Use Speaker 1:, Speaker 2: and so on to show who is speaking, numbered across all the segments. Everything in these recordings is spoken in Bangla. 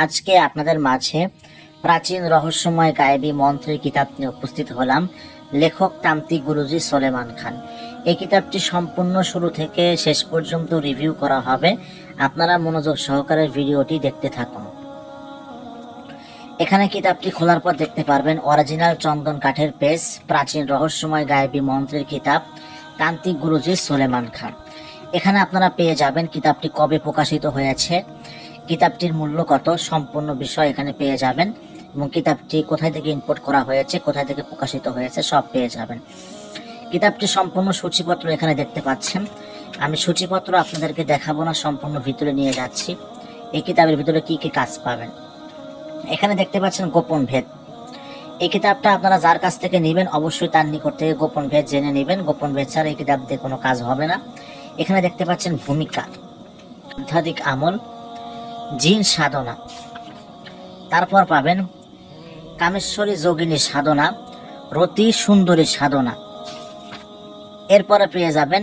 Speaker 1: আজকে আপনাদের মাঝে প্রাচীন রহস্যময় গায়েবী মন্ত্রের কিতাব নিয়ে উপস্থিত হলাম। লেখক তান্ত্রিক গুরুজি সলেমান খান। এই কিতাবটি সম্পূর্ণ শুরু থেকে শেষ পর্যন্ত রিভিউ করা হবে। আপনারা মনোযোগ সহকারে ভিডিওটি দেখতে থাকুন। এখানে কিতাবটি খোলার পর দেখতে পারবেন অরিজিনাল চন্দন কাঠের পেজ, প্রাচীন রহস্যময় গায়েবী মন্ত্রের কিতাব, তান্ত্রিক গুরুজি সলেমান খান। এখানে আপনারা পেয়ে যাবেন কিতাবটি কবে প্রকাশিত হয়েছে, কিতাবটির মূল্য কত, সম্পূর্ণ বিষয় এখানে পেয়ে যাবেন এবং কিতাবটি কোথায় থেকে ইম্পোর্ট করা হয়েছে, কোথায় থেকে প্রকাশিত হয়েছে সব পেয়ে যাবেন। কিতাবটি সম্পূর্ণ সূচিপত্র এখানে দেখতে পাচ্ছেন। আমি সূচিপত্র আপনাদেরকে দেখাবো না, সম্পূর্ণ ভিতরে নিয়ে যাচ্ছি। এই কিতাবের ভিতরে কি কি কাজ পাবেন। এখানে দেখতে পাচ্ছেন গোপন ভেদ। এই কিতাবটা আপনারা যার কাছ থেকে নেবেন অবশ্যই তার নিকট থেকে গোপন ভেদ জেনে নেবেন। গোপন ভেদ ছাড়া এই কিতাব দিয়ে কোনো কাজ হবে না। এখানে দেখতে পাচ্ছেন ভূমিকা, আধ্যাত্মিক আমল, জিন সাধনা, তারপর পাবেন কামেশ্বরী যোগিনী সাধনা, রতি সুন্দরী সাধনা। এরপরে পেয়ে যাবেন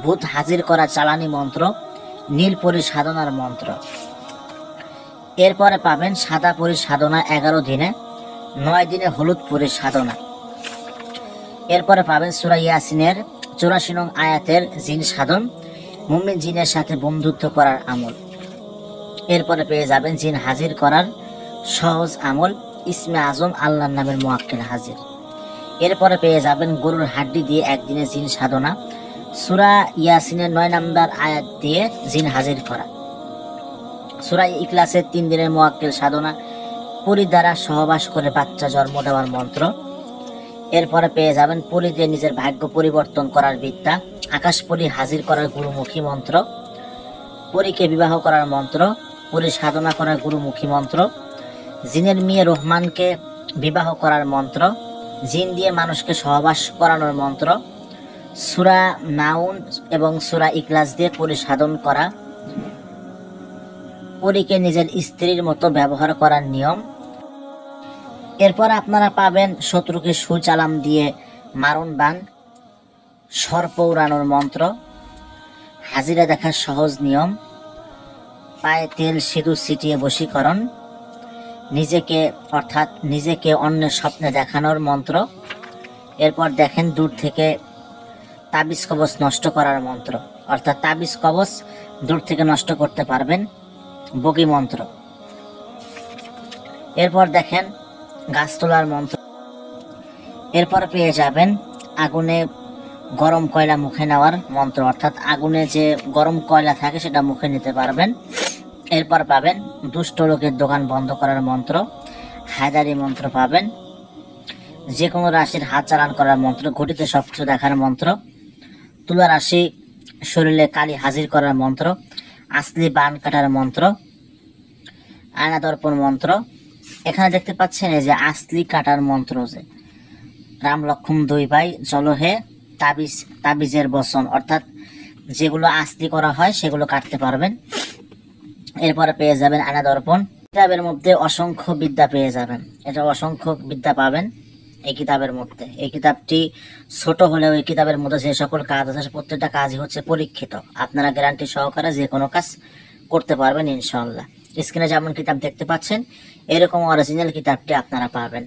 Speaker 1: ভূত হাজির করা চালানি মন্ত্র, নীলপরি সাধনার মন্ত্র। এরপরে পাবেন সাদা পরি সাধনা 11 দিনে, 9 দিনে হলুদ পরি সাধনা। এরপরে পাবেন সূরা ইয়াসিনের 84 নং আয়াতের জিন সাধন, মুমিন জিনের সাথে বন্ধুত্ব করার আমল। এরপরে পেয়ে যাবেন জিন হাজির করার সহজ আমল, ইসমে আজম আল্লাহর নামের মুয়াক্কিল হাজির। এরপরে পেয়ে যাবেন গরুর হাড্ডি দিয়ে একদিনে জিন সাধনা, সূরা ইয়াসিনের 9 নম্বর আয়াত দিয়ে জিন হাজির করা, সূরা ইখলাসের 3 দিনের মুয়াক্কিল সাধনা, পরী দ্বারা সহবাস করে বাচ্চা জন্ম দেওয়ার মন্ত্র। এরপরে পেয়ে যাবেন পরী দিয়ে নিজের ভাগ্য পরিবর্তন করার বিদ্যা, আকাশ পরী হাজির করার গুরুমুখী মন্ত্র, পরীকে বিবাহ করার মন্ত্র, পরী সাধনা করার গুরুমুখী মন্ত্র, জিনের মেয়ে রহমানকে বিবাহ করার মন্ত্র, জিন দিয়ে মানুষকে সহবাস করানোর মন্ত্র, সূরা নাউন এবং সূরা ইখলাস দিয়ে পরী সাধন করা, পরীকে নিজের স্ত্রীর মতো ব্যবহার করার নিয়ম। এরপর আপনারা পাবেন শত্রুকে সুচালাম দিয়ে মারণ বান, সর্প উড়ানোর মন্ত্র, হাজিরা দেখার সহজ নিয়ম, পায়ে তেল সিঁদুর ছিটিয়ে বশীকরণ, নিজেকে অন্যের স্বপ্নে দেখানোর মন্ত্র। এরপর দেখেন দূর থেকে তাবিজ কবচ নষ্ট করার মন্ত্র, অর্থাৎ তাবিজ কবচ দূর থেকে নষ্ট করতে পারবেন, বগি মন্ত্র। এরপর দেখেন গাছ তোলার মন্ত্র। এরপর পেয়ে যাবেন আগুনে গরম কয়লা মুখে নেওয়ার মন্ত্র, অর্থাৎ আগুনে যে গরম কয়লা থাকে সেটা মুখে নিতে পারবেন। এরপর পাবেন দুষ্ট লোকের দোকান বন্ধ করার মন্ত্র, হায়দারি মন্ত্র পাবেন, যে কোনো রাশির হাত চালান করার মন্ত্র, ঘটিতে সবকিছু দেখার মন্ত্র, তুলা রাশি শরীরে কালি হাজির করার মন্ত্র, আসলি বান কাটার মন্ত্র, আয়না দর্পণ মন্ত্র। এখানে দেখতে পাচ্ছেন এই যে আসলি কাটার মন্ত্র, যে রাম লক্ষ্মণ 2 ভাই চলো হে, তাবিজের বচন, অর্থাৎ যেগুলো আসলি করা হয় সেগুলো কাটতে পারবেন। এরপরে পেয়ে যাবেন আয়না দর্পণ। কিতাবের মধ্যে অসংখ্য বিদ্যা পেয়ে যাবেন, এটা অসংখ্য বিদ্যা পাবেন এই কিতাবের মধ্যে। এই কিতাবটি ছোট হলেও এই কিতাবের মধ্যে যে সকল কাজ আছে প্রত্যেকটা কাজই হচ্ছে পরীক্ষিত। আপনারা গ্যারান্টি সহকারে যে কোনো কাজ করতে পারবেন ইনশাআল্লাহ। স্ক্রিনে যেমন কিতাব দেখতে পাচ্ছেন এরকম অরিজিনাল কিতাবটি আপনারা পাবেন।